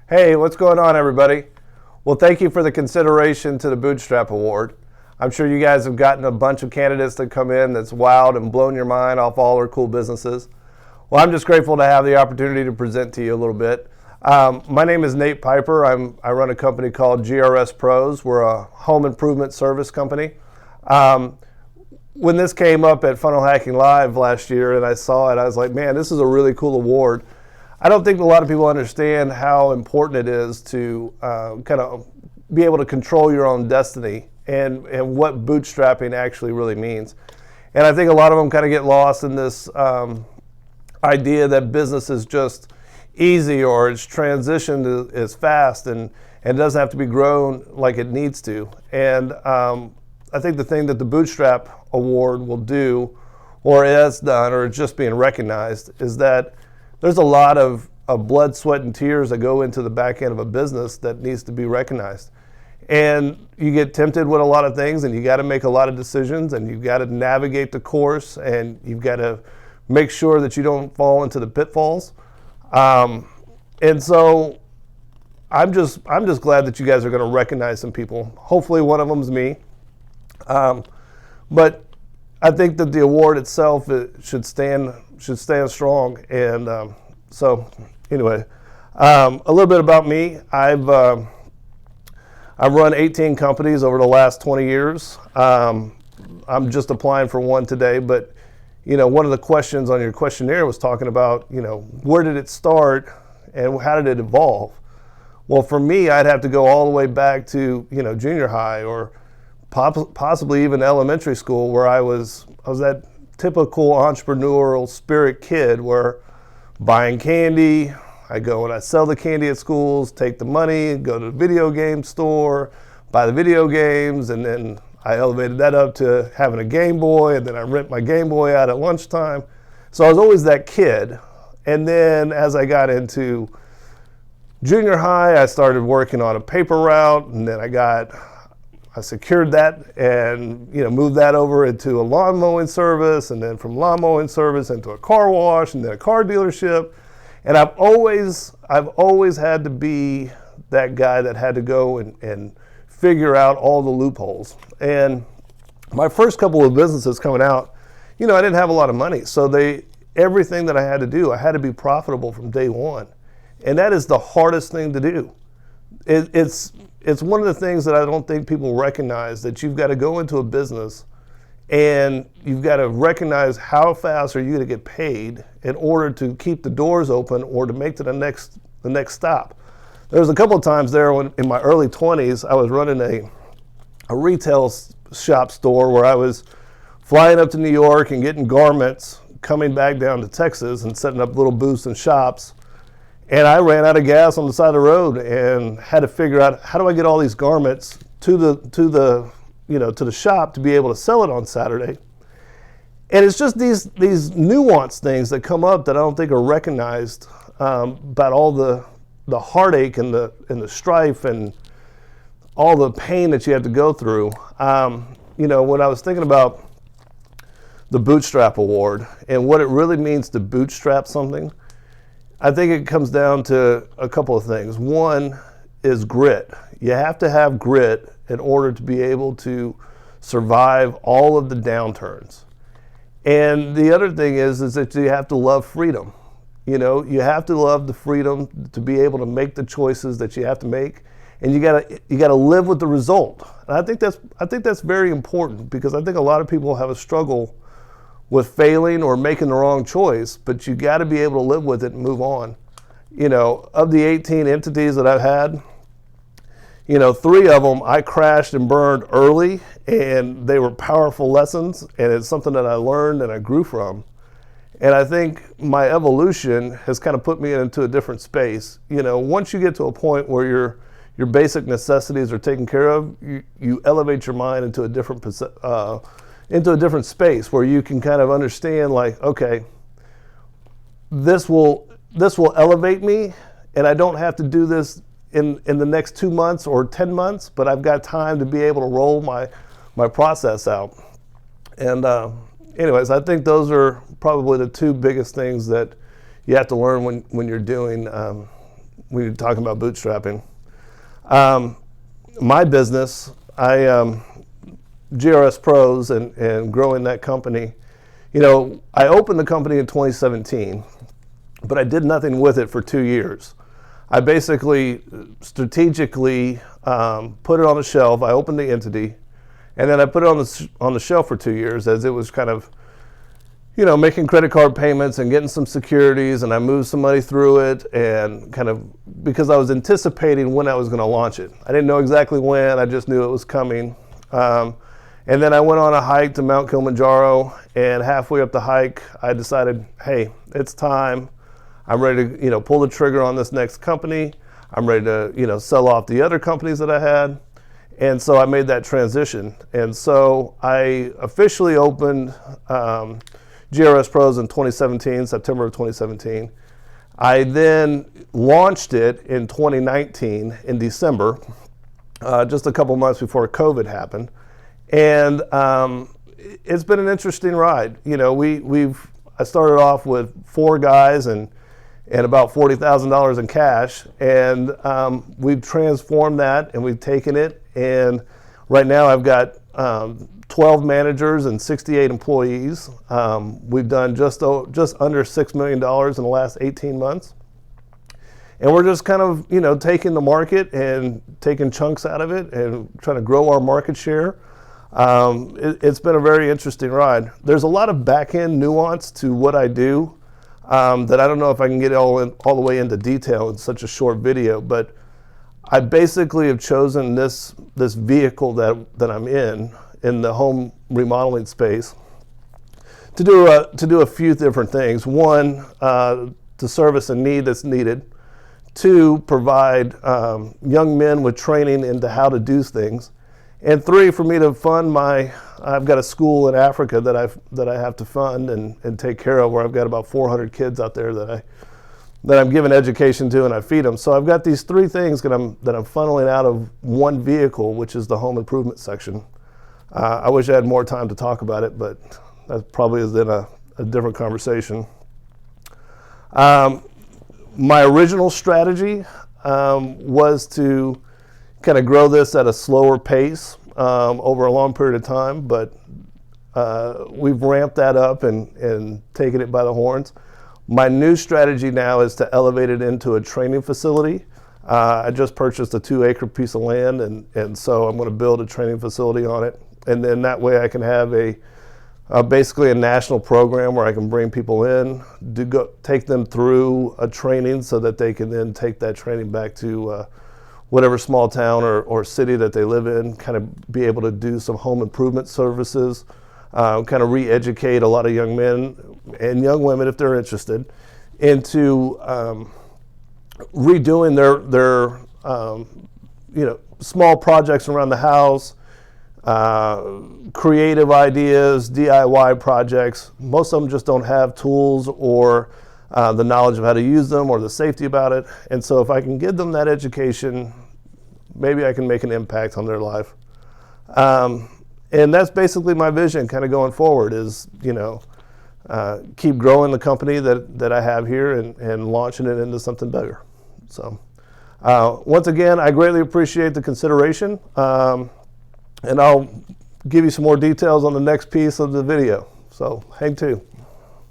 Hey, what's going on, everybody? Well, thank you for the consideration to the Bootstrap Award. I'm sure you guys have gotten a bunch of candidates that come in that's wowed and blown your mind off all our cool businesses. Well, I'm just grateful to have the opportunity to present to you a little bit. My name is Nate Piper. I run a company called GRS Pros. We're a home improvement service company. When this came up at Funnel Hacking Live last year and I saw it, I was like, man, this is a really cool award. I don't think a lot of people understand how important it is to kind of be able to control your own destiny and what bootstrapping actually really means. And I think a lot of them kind of get lost in this idea that business is just easy or its transition is fast and it doesn't have to be grown like it needs to. And I think the thing that the Bootstrap Award will do, or has done, or is just being recognized, is that there's a lot of blood, sweat, and tears that go into the back end of a business that needs to be recognized. And you get tempted with a lot of things, and you got to make a lot of decisions, and you've got to navigate the course, and you've got to make sure that you don't fall into the pitfalls. And so I'm just glad that you guys are going to recognize some people. Hopefully one of them is me. But I think that the award itself should stand strong. And so anyway, a little bit about me. I've run 18 companies over the last 20 years. I'm just applying for one today, but one of the questions on your questionnaire was talking about, where did it start and how did it evolve? Well, for me, I'd have to go all the way back to, junior high or possibly even elementary school, where I was that typical entrepreneurial spirit kid where buying candy, I go and I sell the candy at schools, take the money, go to the video game store, buy the video games, and then I elevated that up to having a Game Boy, and then I rent my Game Boy out at lunchtime. So I was always that kid. And then as I got into junior high, I started working on a paper route, and then I secured that and moved that over into a lawn mowing service, and then from lawn mowing service into a car wash, and then a car dealership. And I've always had to be that guy that had to go and figure out all the loopholes. And my first couple of businesses coming out, I didn't have a lot of money, so everything that I had to do, I had to be profitable from day one, and that is the hardest thing to do. It's one of the things that I don't think people recognize, that you've got to go into a business and you've got to recognize how fast are you going to get paid in order to keep the doors open or to make to the next stop. There was a couple of times there when in my early 20s, I was running a retail shop store where I was flying up to New York and getting garments, coming back down to Texas and setting up little booths and shops. And I ran out of gas on the side of the road and had to figure out, how do I get all these garments to the shop to be able to sell it on Saturday? And it's just these nuanced things that come up that I don't think are recognized, about all the heartache and the strife and all the pain that you have to go through. When I was thinking about the Bootstrap Award and what it really means to bootstrap something, I think it comes down to a couple of things. One is grit. You have to have grit in order to be able to survive all of the downturns. And the other thing is that you have to love freedom. You have to love the freedom to be able to make the choices that you have to make, and you gotta live with the result. And I think that's very important, because I think a lot of people have a struggle with failing or making the wrong choice, but you got to be able to live with it and move on. Of the 18 entities that I've had, 3 of them I crashed and burned early, and they were powerful lessons, and it's something that I learned and I grew from. And I think my evolution has kind of put me into a different space. Once you get to a point where your basic necessities are taken care of, you elevate your mind into a different space where you can kind of understand, like, okay, this will elevate me, and I don't have to do this in the next 2 months or 10 months, but I've got time to be able to roll my process out. And anyways, I think those are probably the 2 biggest things that you have to learn when you're doing when you're talking about bootstrapping. My business, GRS Pros and growing that company, I opened the company in 2017, but I did nothing with it for 2 years. I basically strategically put it on the shelf. I opened the entity, and then I put it on the shelf for 2 years as it was kind of, making credit card payments and getting some securities, and I moved some money through it, and kind of because I was anticipating when I was going to launch it. I didn't know exactly when, I just knew it was coming. And then I went on a hike to Mount Kilimanjaro, and halfway up the hike, I decided, hey, it's time. I'm ready to, pull the trigger on this next company. I'm ready to, sell off the other companies that I had. And so I made that transition. And so I officially opened GRS Pros in 2017, September of 2017. I then launched it in 2019 in December, just a couple months before COVID happened. And it's been an interesting ride. I started off with 4 guys and about $40,000 in cash, and we've transformed that and we've taken it. And right now I've got 12 managers and 68 employees. We've done just under $6 million in the last 18 months. And we're just kind of, taking the market and taking chunks out of it and trying to grow our market share. It's been a very interesting ride. There's a lot of back-end nuance to what I do that I don't know if I can get all the way into detail in such a short video, but I basically have chosen this vehicle that I'm in the home remodeling space to do a few different things. One, to service a need that's needed. 2, provide young men with training into how to do things. And 3, for me to fund I've got a school in Africa that I have to fund and take care of, where I've got about 400 kids out there that I'm giving education to, and I feed them. So I've got these 3 things that I'm funneling out of one vehicle, which is the home improvement section. I wish I had more time to talk about it, but that probably is in a different conversation. My original strategy was to kind of grow this at a slower pace over a long period of time, but we've ramped that up and taken it by the horns. My new strategy now is to elevate it into a training facility. I just purchased a 2-acre piece of land, and so I'm going to build a training facility on it. And then that way I can have basically a national program where I can bring people in, take them through a training so that they can then take that training back to whatever small town or city that they live in, kind of be able to do some home improvement services, kind of re-educate a lot of young men and young women, if they're interested, into redoing their small projects around the house, creative ideas, DIY projects. Most of them just don't have tools or the knowledge of how to use them or the safety about it. And so if I can give them that education, maybe I can make an impact on their life. And that's basically my vision kind of going forward is, keep growing the company that I have here and launching it into something better. So once again, I greatly appreciate the consideration. And I'll give you some more details on the next piece of the video. So hang tuned.